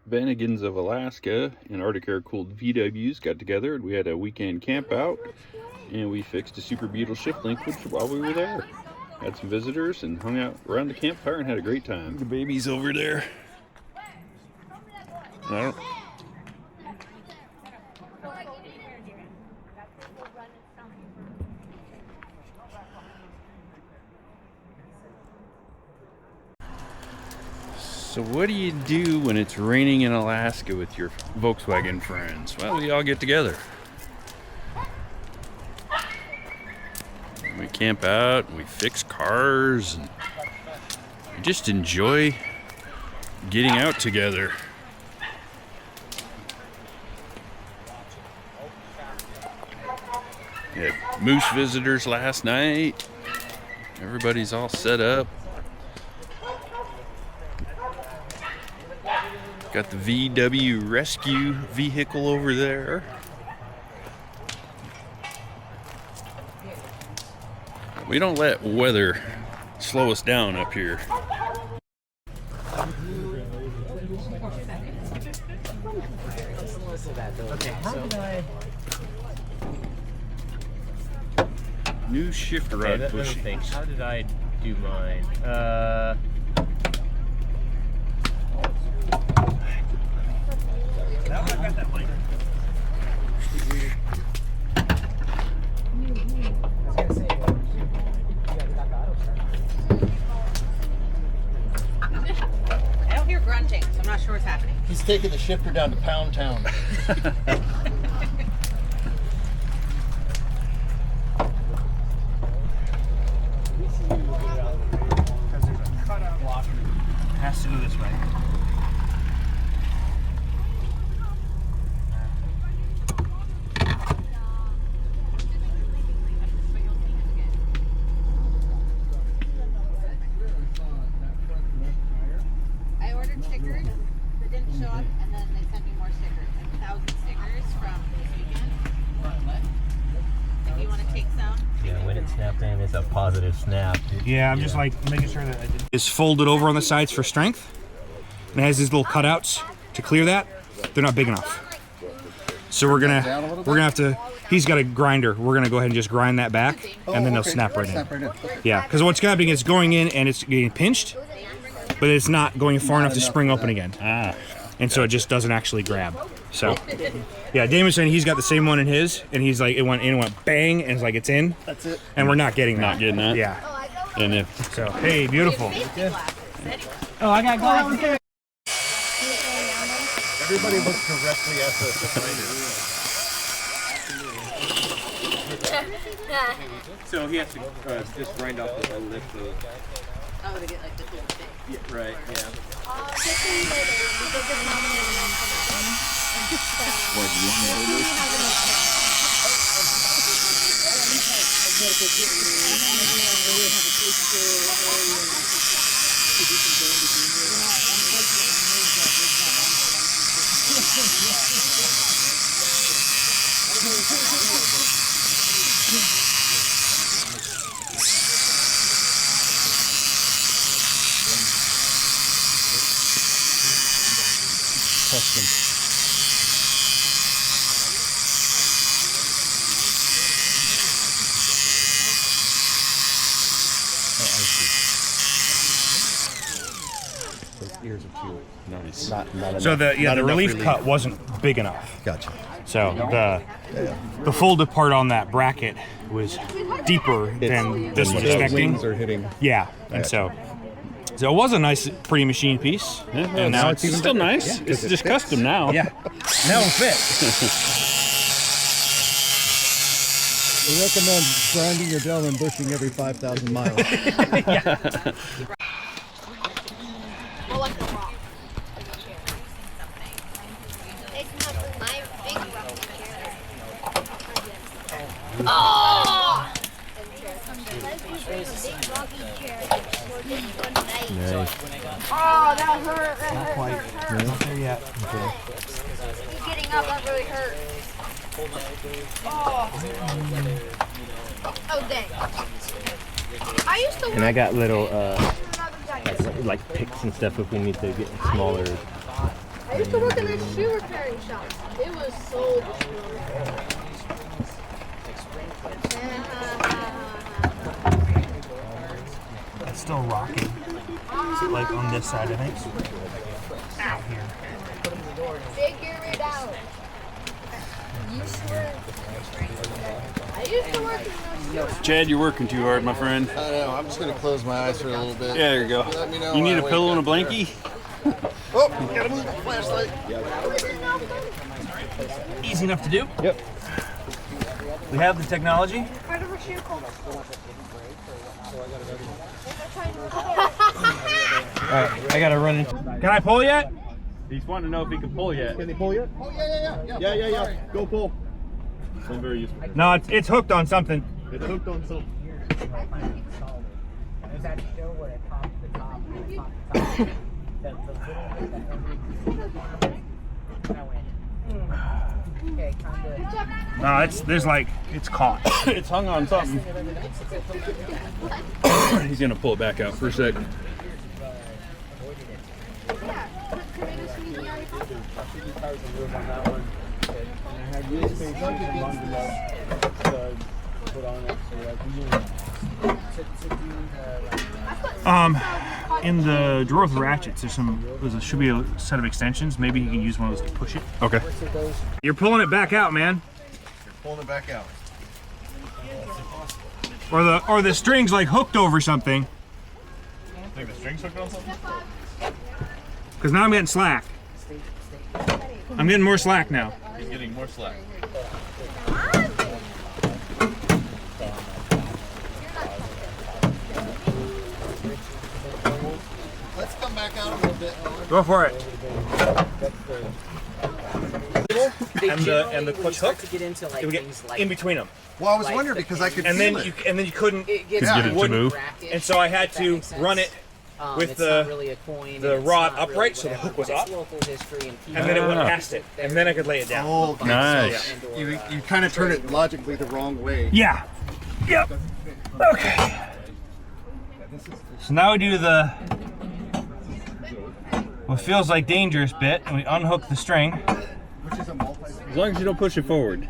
Vanagons of Alaska and Arctic air-cooled VWs got together and we had a weekend camp out, and we fixed a Super Beetle shift linkage while we were there. Had some visitors and hung out around the campfire and had a great time. The baby's over there. So what do you do when it's raining in Alaska with your Volkswagen friends? Well, we all get together. We camp out and we fix cars and we just enjoy getting out together. We had moose visitors last night. Everybody's all set up. Got the VW rescue vehicle over there. We don't let weather slow us down up here. Okay, so New shift rod bushings. How did I do mine? I don't hear grunting, so I'm not sure what's happening. He's taking the shifter down to Pound Town. Has to go this way. I ordered stickers that didn't show up, and then they sent me more stickers. Like 1,000 stickers from this weekend. If you want to take some. Yeah, when it's snapped in, it's a positive snap. Yeah, I'm just like making sure that it's folded over on the sides for strength. And it has these little cutouts to clear that. They're not big enough. So we're gonna have to. He's got a grinder. We're gonna go ahead and just grind that back, and then they'll snap right in. Yeah, because what's happening is going in and it's getting pinched, but it's not going far enough to spring open again. And so it just doesn't actually grab. So, yeah, Damon's saying he's got the same one in his, and he's like, it went in, went bang, and it's like it's in. That's it. And we're not getting that. Not getting that. Yeah. And if So, hey, beautiful. Oh, I got glasses. Everybody looks directly at the So he has to just grind off the lip of... Oh, to get like the whole thing. Yeah, right, yeah. Ears are too nice. So the relief cut wasn't big enough. Gotcha. So the folded part on that bracket was deeper than this was expecting. Wings are hitting. Yeah, and so it was a nice, pretty machine piece. yeah, and now it's still nice. It's just custom now. Yeah, now it'll fit. We recommend grinding your dough and bushing every 5,000 miles. Oh! Nice. Oh, that hurt. That hurt. Not there yet. Okay. He's getting up. That really hurt. Oh. Oh, dang. I used to And I got little like picks and stuff if we need to get smaller used to work in this shoe repairing shop. It was so destroyed. It's still rocking. Is it like on this side, I think? Out here. Figure it out. I used to work in those shoes. Chad, you're working too hard, my friend. I know. I'm just gonna close my eyes for a little bit. Yeah, there you go. Let me know You when need I a wake pillow up. and a blankie? Oh, gotta move the flashlight. Easy enough to do. Yep. We have the technology. Part of her shoe called. Alright, I gotta run in. Can I pull yet? He's wanting to know if he can pull yet. Can they pull yet? Oh, yeah. Go pull. I'm very useful. No, it's hooked on something. It's hooked on something. No, it's caught. It's hung on something. He's gonna pull it back out for a second. In the drawer with the ratchets, there should be a set of extensions. Maybe he can use one of those to push it. Okay. You're pulling it back out, man. Pulling it back out. Or the string's like hooked over something. Think the string's hooked on something? Because now I'm getting slack. I'm getting more slack now. He's getting more slack. Let's come back out a little bit. Go for it. And the clutch hook, to get into like it would get things like in between them. Well, I was wondering because I could And feel then it. you couldn't it gets get it to really move. brackish, and so I had if that to makes sense. run it with It's not really a coin, the and it's rod not really upright so the whatever, hook was but it's up. local history and and then it went Ah. past it, and then I could lay it down. Oh, okay. Nice. So you kind of turn it logically the wrong way. Yeah. Yep. Okay. So now we do what feels like dangerous bit, and we unhook the string. Which is a multi. As long as you don't push it forward.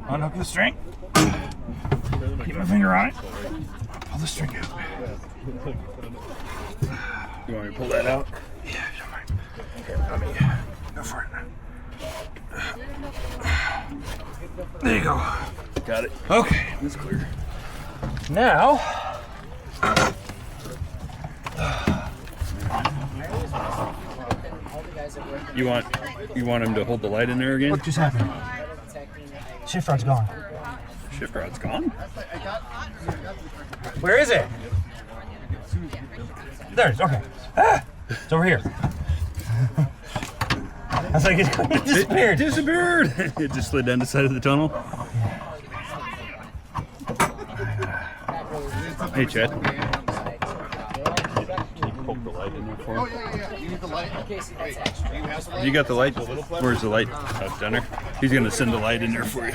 Unhook the string. Keep my finger on it. Pull the string out. You want me to pull that out? Yeah, if you don't mind. Here, let me go for it. There you go. Got it. Okay. It's clear. Now, You want him to hold the light in there again? what just happened? Shift rod's gone. Shift rod's gone? Where is it? There it is. Okay. Ah, it's over here. I was like, it disappeared. Disappeared! It just slid down the side of the tunnel. Hey, Chad. Can you poke the light in there for Oh, him? yeah. You need the light? Okay, so that's extra. Do you have the light? You got the light? Where's the light? Oh, it's down there. He's gonna send the light in there for you.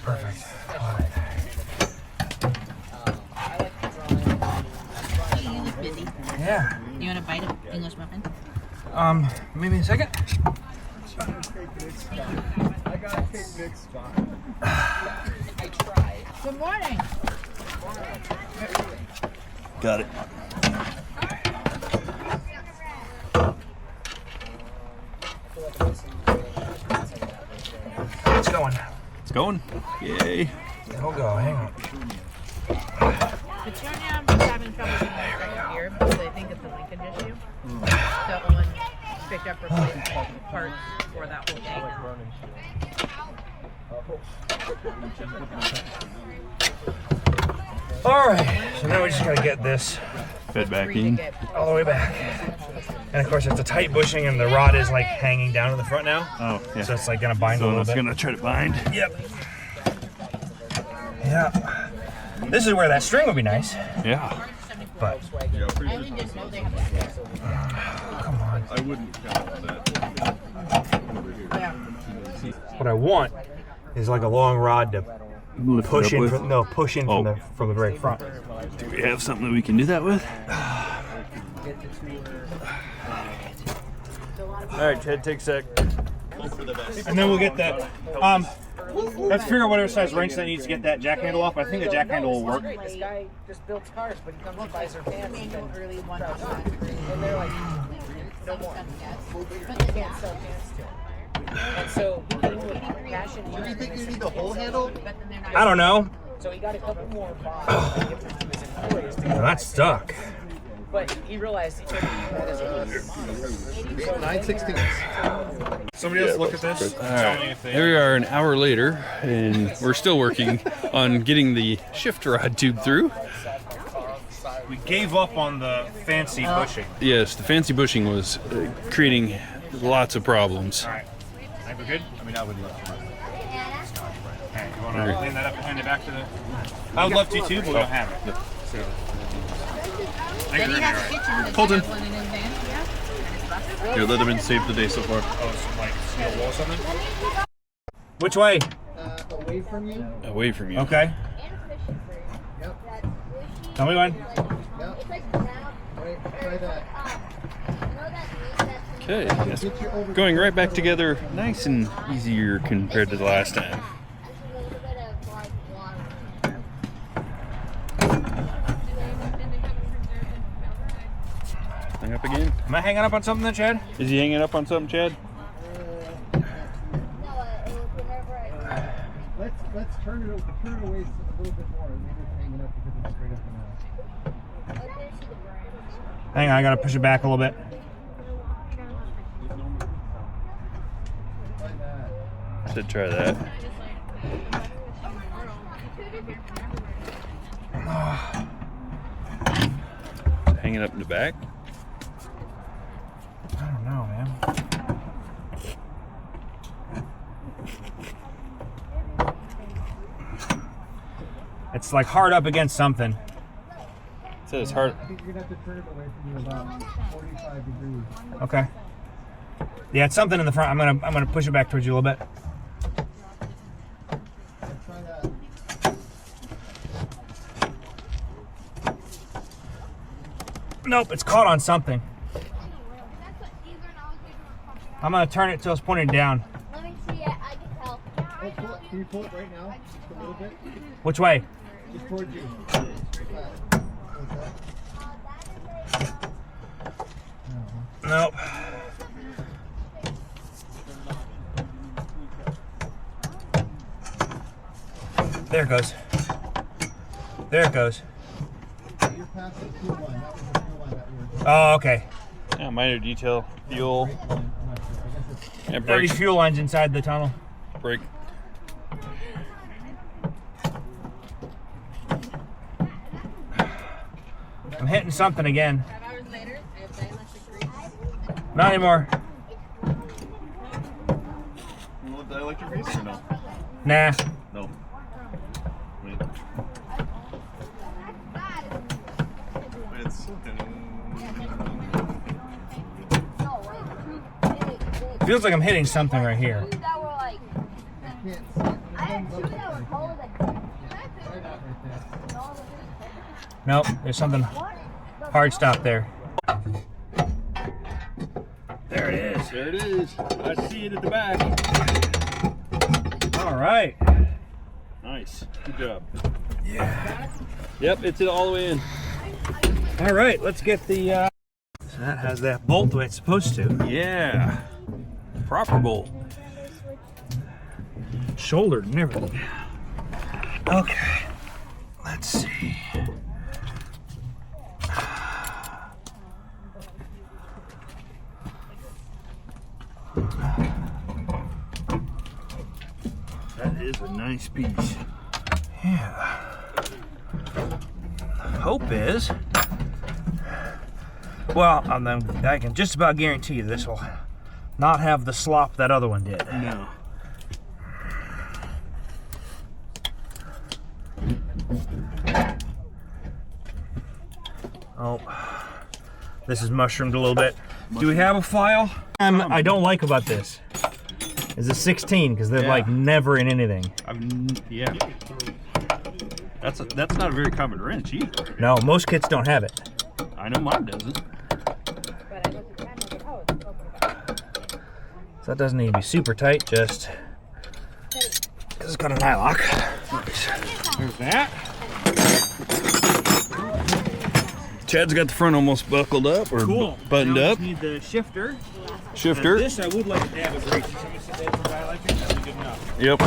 Perfect. You look busy. Yeah. You want a bite of English muffin? Maybe in a second. Good morning. Got it. It's going. It's going. Yay. It'll go. Hang on. Petunia is having trouble getting my right ear because I think it's a linkage issue. So Owen picked up replacement parts for that whole thing. All right. So now we just gotta get this Fed back Free to in. get all the way back. And of course, it's a tight bushing, and the rod is like hanging down in the front now. Oh, yeah. So it's like gonna bind a So little it's bit. gonna try to bind. Yep. Yeah. This is where that string would be nice. Yeah. But I only didn't know they had that. come on. I wouldn't count on that. Yeah. What I want is like a long rod to Lift it push up in. with? No, push in Oh. from the very front. Do we have something that we can do that with? All right, Chad, take a sec. And then we'll get that. Let's figure out whatever size wrench that needs to get that jack handle off. I think the jack handle will work. This guy just builds cars, but he comes and buys their fans. They go early one And they're like, no more. But the Can't sell fans to him. And so he came with passion. Do you think you need the whole handle? I don't know. So he got a couple more buys to give to his employees. Well, that's stuck. But he realized he took that as a 9/16. Somebody else look at this. All right, here we are an hour later, and we're still working on getting the shift rod tube through. We gave up on the fancy bushing. Yes, the fancy bushing was creating lots of problems. All right. I think we're good? I mean, I would love to. Okay, you want to clean that up and hand it back to the... I would love to too, but we don't have it. So. Then he has a kitchen. Does Colton. he have one in his van? Yeah. Here, let them in save the day so far. Oh, some like steel wool or something? Which way? Away from you? Away from you. Okay. Tell me when. Yep. Try that. Okay, it's going right back together, nice and easier compared to the last time. Hang up again? Am I hanging up on something then, Chad? Is he hanging up on something, Chad? Let's turn it away a little bit more. Maybe it's hanging up because it's straight up and out. Hang on, I gotta push it back a little bit. Try that. Should try that. Hanging up in the back. I don't know, man. It's like hard up against something. It says hard. I think you're gonna have to turn it away from you about 45 degrees. Okay. Yeah, it's something in the front. I'm gonna push it back towards you a little bit. Try that. Nope, it's caught on something. I'm gonna turn it till it's pointed down. Let me see it. I can tell. Can you pull it right now? Just a little bit? Which way? Just towards you. Nope. There it goes. There it goes. You're past the fuel line. That was the fuel line that we were Oh, okay. Yeah, minor detail, fuel, I'm not sure. I guess it's and There are brake. these fuel lines inside the tunnel. Brake. I'm hitting something again. 5 hours later, I have dielectric grease. Not anymore. You want dielectric grease or no? Nah. No. Wait. It's Feels like I'm hitting something right here. That were like, can't see it. I had two that were cold. Try that right there. Nope, there's something hard stop there. There it is. There it is. I see it at the back. All right. Nice. Good job. Yeah. Yep, it's it all the way in. All right, let's get the. So that has that bolt the way it's supposed to. Yeah. Proper bolt. Shouldered and everything. Okay. Let's see. That is a nice piece. Yeah. Hope is. Well, I can just about guarantee you this will not have the slop that other one did. No. Oh, this is mushroomed a little bit. Do we have a file? I don't like about this is a 16 because they're like never in anything. Yeah. That's not a very common wrench either. No, most kits don't have it. I know mine doesn't. So that doesn't need to be super tight, just because it's got a nylock. Nice. There's that. Chad's got the front almost buckled up or buttoned now up. We need the shifter. Shifter. This I would like to have a brake. Somebody said that for dielectric, that would be good enough. Yep.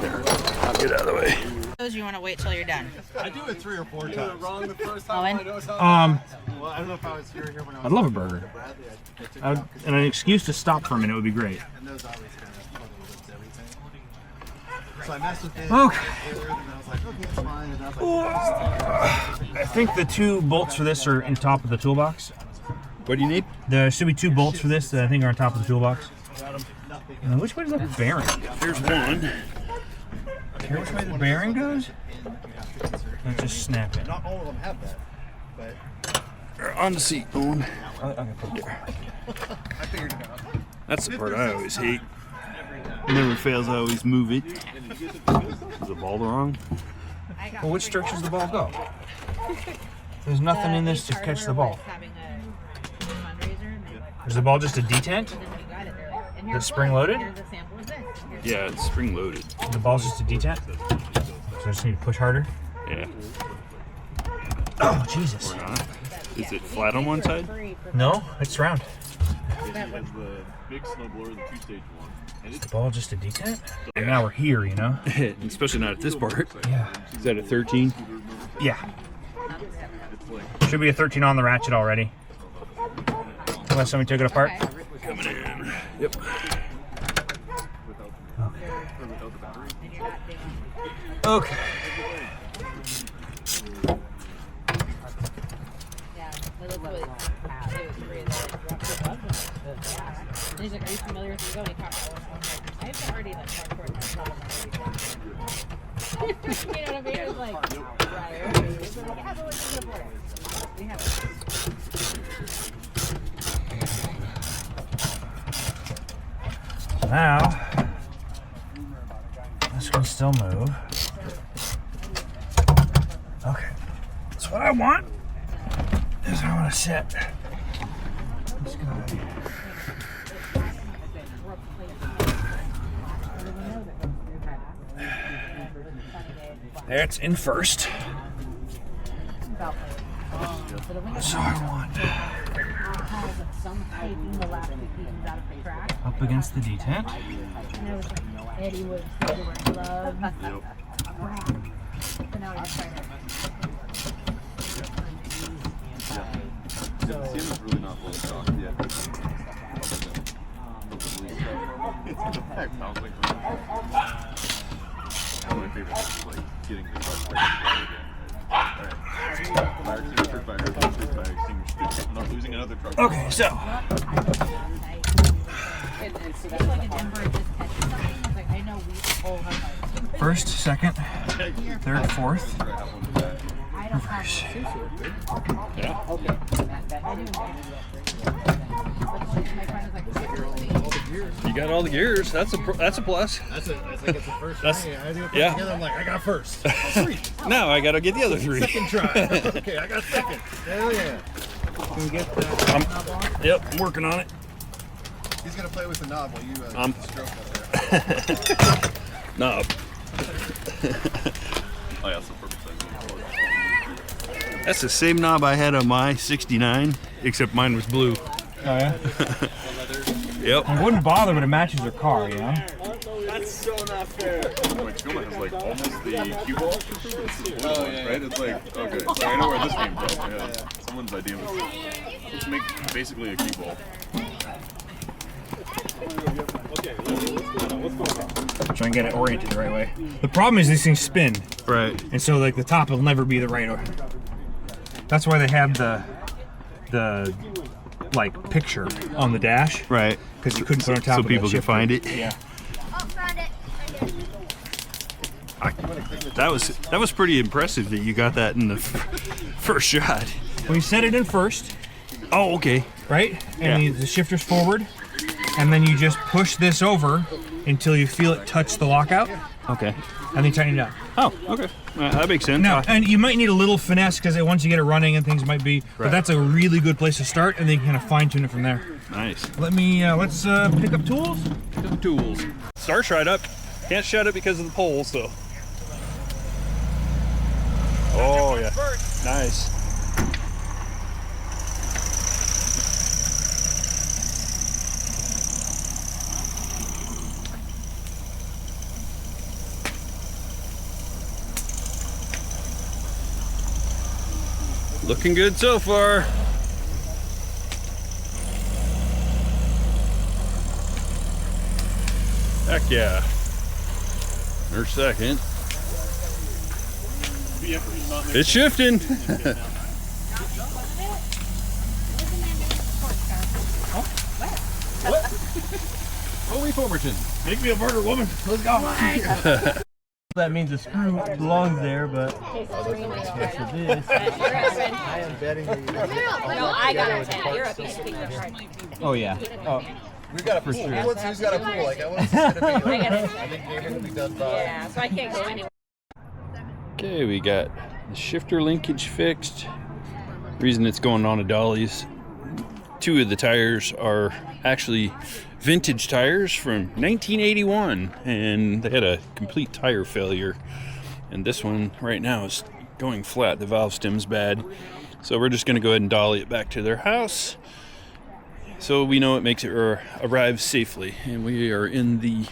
There. I'll get out of the way. You want to wait till you're done? I do it 3 or 4 times. Wrong the first time. Owen? Well, I don't know if I was here when I was. I'd love a burger. And an excuse to stop for a minute would be great. And those always kind of put a little bit to everything. So I messed with it. Okay. And I was like, okay, it's fine. And I was like, I think the 2 bolts for this are in top of the toolbox. What do you need? There should be 2 bolts for this that I think are on top of the toolbox. Now, which way does the bearing go? Here's one. Care which way the bearing goes? Let's just snap it. not all of them have that. But On the seat, Owen. I'm gonna put it there. I figured it out. That's the part I always hate. Never fails, I always move it. Is the ball wrong? Well, which direction does the ball go? There's nothing in this to catch the ball. Is the ball just a detent? The spring loaded? Yeah, it's spring loaded. The ball's just a detent? So I just need to push harder? Yeah. Oh, Jesus. Or not. Is it flat on one side? No, it's round. The big snowblower, the 2-stage one. Is the ball just a detent? And now we're here, you know? Especially not at this part. Yeah. Is that a 13? Yeah. Should be a 13 on the ratchet already. Unless somebody took it apart. Coming in. Yep. Okay. He's like, are you familiar with the go? He talked about one. I've already like talked for it. You know what I mean? It was like, right. Yeah, but let's just afford it. We have it. Now, this can still move. Okay. So what I want is I want to set this guy. There, it's in first. So I want up against the detent. Eddie was wearing gloves. The CM is really not full stock yet. It's in the pack. I was like, one of my favorites is like getting the car I'm not losing another truck. Okay, so first, second, third, fourth. Reverse. You got all the gears. That's a plus. That's like it's the first try. I do it together. I'm like, I got first. Sweet. Now I gotta get the other 3. Second try. Okay, I got second. Hell yeah. Can we get that? Yep, I'm working on it. He's gonna play with the knob while you stroke up there. Knob. Oh yeah, that's the perfect size. That's the same knob I had on my 69, except mine was blue. Oh yeah? Yep. It wouldn't bother, but it matches her car, you know? That's so not fair. My Tacoma has like almost the cue ball. Oh yeah. Right? It's like, okay, so I know where this came from. Yeah. Someone's idea was, let's make basically a cue ball. Try and get it oriented the right way. The problem is these things spin. Right. And so like the top will never be the right way. That's why they have the like picture on the dash. Right. Because you couldn't put it on top so of people can find it. Yeah. That was pretty impressive that you got that in the first shot. Well, you set it in first, Oh, okay. right? And Yeah. the shifter's forward. and then you just push this over until you feel it touch the lockout, Okay. and then you tighten it down. Oh, okay. That makes sense. Now, and you might need a little finesse because once you get it running and things might be, but that's a really good place to start, and then you can kind of fine tune it from there. Nice. Let me, let's pick up tools. Pick up the tools. Starts right up. Can't shut it because of the poles, though. Oh, yeah. Nice. Looking good so far. Heck yeah. There's second. It's shifting. Holy Formerton. Make me a burger, woman. Let's go. That means the screw belongs there, but yes, it is. I am betting that you. No, I got a 10. You're a piece of cake. Right. Oh yeah. Oh, We got a pool. sure. Who's got a pool? Like, what's this gonna be? I got a 10. I think Gabriel will be done by. Yeah, so I can't go anywhere. Okay, we got the shifter linkage fixed. Reason it's going on a dollies. 2 of the tires are actually vintage tires from 1981, and they had a complete tire failure. And this one right now is going flat. The valve stem's bad. So we're just going to go ahead and dolly it back to their house so we know it makes it arrive safely. And we are in the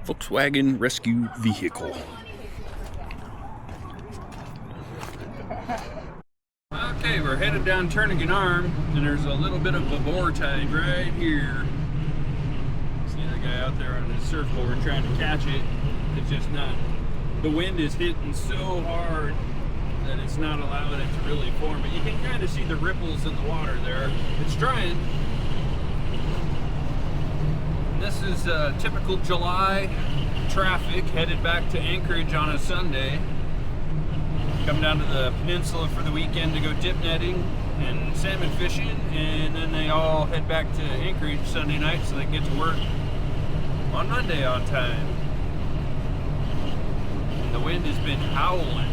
Volkswagen rescue vehicle. Okay, we're headed down Turnagain Arm, and there's a little bit of a boar tied right here. See the guy out there on his surfboard trying to catch it. It's just not. The wind is hitting so hard that it's not allowing it to really form. But you can kind of see the ripples in the water there. It's trying. This is typical July traffic headed back to Anchorage on a Sunday. Come down to the peninsula for the weekend to go dip netting and salmon fishing, and then they all head back to Anchorage Sunday night so they get to work on Monday on time. And the wind has been howling.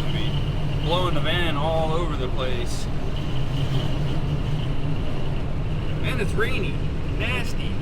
I mean, blowing the van all over the place. And it's rainy, nasty.